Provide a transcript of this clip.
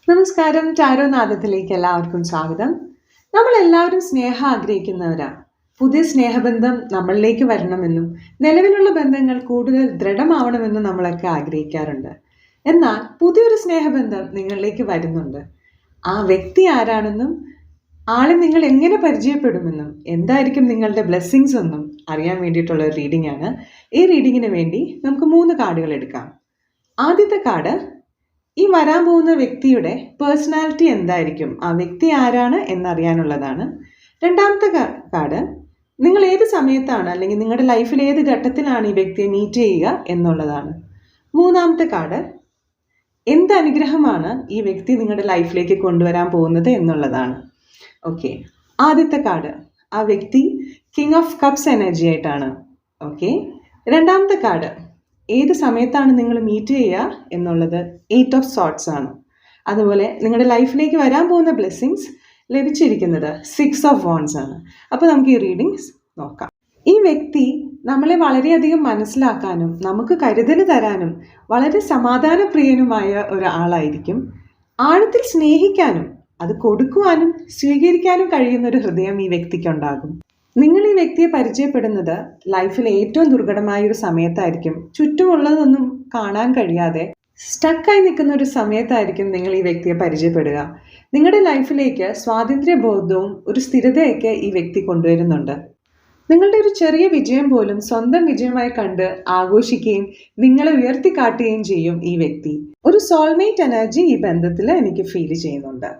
നമസ്കാരം. ടാരോനാഥത്തിലേക്ക് എല്ലാവർക്കും സ്വാഗതം. നമ്മളെല്ലാവരും സ്നേഹം ആഗ്രഹിക്കുന്നവരാ. പുതിയ സ്നേഹബന്ധം നമ്മളിലേക്ക് വരണമെന്നും നിലവിലുള്ള ബന്ധങ്ങൾ കൂടുതൽ ദൃഢമാവണമെന്നും നമ്മളൊക്കെ ആഗ്രഹിക്കാറുണ്ട്. എന്നാൽ പുതിയൊരു സ്നേഹബന്ധം നിങ്ങളിലേക്ക് വരുന്നുണ്ട്. ആ വ്യക്തി ആരാണെന്നും ആളെ നിങ്ങൾ എങ്ങനെ പരിചയപ്പെടുമെന്നും എന്തായിരിക്കും നിങ്ങളുടെ ബ്ലെസ്സിങ്സ് എന്നും അറിയാൻ വേണ്ടിയിട്ടുള്ള ഒരു റീഡിംഗ് ആണ്. ഈ റീഡിങ്ങിന് വേണ്ടി നമുക്ക് 3 കാർഡുകൾ എടുക്കാം. ആദ്യത്തെ കാർഡ് ഈ വരാൻ പോകുന്ന വ്യക്തിയുടെ പേഴ്സണാലിറ്റി എന്തായിരിക്കും, ആ വ്യക്തി ആരാണ് എന്നറിയാനുള്ളതാണ്. രണ്ടാമത്തെ കാർഡ് നിങ്ങൾ ഏത് സമയത്താണ് അല്ലെങ്കിൽ നിങ്ങളുടെ ലൈഫിൽ ഏത് ഘട്ടത്തിലാണ് ഈ വ്യക്തിയെ മീറ്റ് ചെയ്യുക എന്നുള്ളതാണ്. മൂന്നാമത്തെ കാർഡ് എന്ത് അനുഗ്രഹമാണ് ഈ വ്യക്തി നിങ്ങളുടെ ലൈഫിലേക്ക് കൊണ്ടുവരാൻ പോകുന്നത് എന്നുള്ളതാണ്. ഓക്കെ, ആദ്യത്തെ കാർഡ് ആ വ്യക്തി കിങ് ഓഫ് കപ്സ് എനർജി ആയിട്ടാണ്. ഓക്കെ, രണ്ടാമത്തെ കാർഡ് ഏത് സമയത്താണ് നിങ്ങൾ മീറ്റ് ചെയ്യുക എന്നുള്ളത് 8 ഓഫ് സോർട്സ് ആണ്. അതുപോലെ നിങ്ങളുടെ ലൈഫിലേക്ക് വരാൻ പോകുന്ന ബ്ലെസ്സിങ്സ് ലഭിച്ചിരിക്കുന്നത് 6 ഓഫ് വോൺസ് ആണ്. അപ്പോൾ നമുക്ക് ഈ റീഡിങ്സ് നോക്കാം. ഈ വ്യക്തി നമ്മളെ വളരെയധികം മനസ്സിലാക്കാനും നമുക്ക് കരുതൽ തരാനും വളരെ സമാധാനപ്രിയനുമായ ഒരാളായിരിക്കും. ആഴത്തിൽ സ്നേഹിക്കാനും അത് കൊടുക്കുവാനും സ്വീകരിക്കാനും കഴിയുന്ന ഒരു ഹൃദയം ഈ വ്യക്തിക്കുണ്ടാകും. നിങ്ങൾ ഈ വ്യക്തിയെ പരിചയപ്പെടുന്നത് ലൈഫിൽ ഏറ്റവും ദുർഘടമായ ഒരു സമയത്തായിരിക്കും. ചുറ്റുമുള്ളതൊന്നും കാണാൻ കഴിയാതെ സ്റ്റക്കായി നിൽക്കുന്ന ഒരു സമയത്തായിരിക്കും നിങ്ങൾ ഈ വ്യക്തിയെ പരിചയപ്പെടുക. നിങ്ങളുടെ ലൈഫിലേക്ക് സ്വാതന്ത്ര്യബോധവും ഒരു സ്ഥിരതയൊക്കെ ഈ വ്യക്തി കൊണ്ടുവരുന്നുണ്ട്. നിങ്ങളുടെ ഒരു ചെറിയ വിജയം പോലും സ്വന്തം വിജയമായി കണ്ട് ആഘോഷിക്കുകയും നിങ്ങളെ ഉയർത്തിക്കാട്ടുകയും ചെയ്യും ഈ വ്യക്തി. ഒരു സോൾമേറ്റ് എനർജി ഈ ബന്ധത്തിൽ എനിക്ക് ഫീൽ ചെയ്യുന്നുണ്ട്.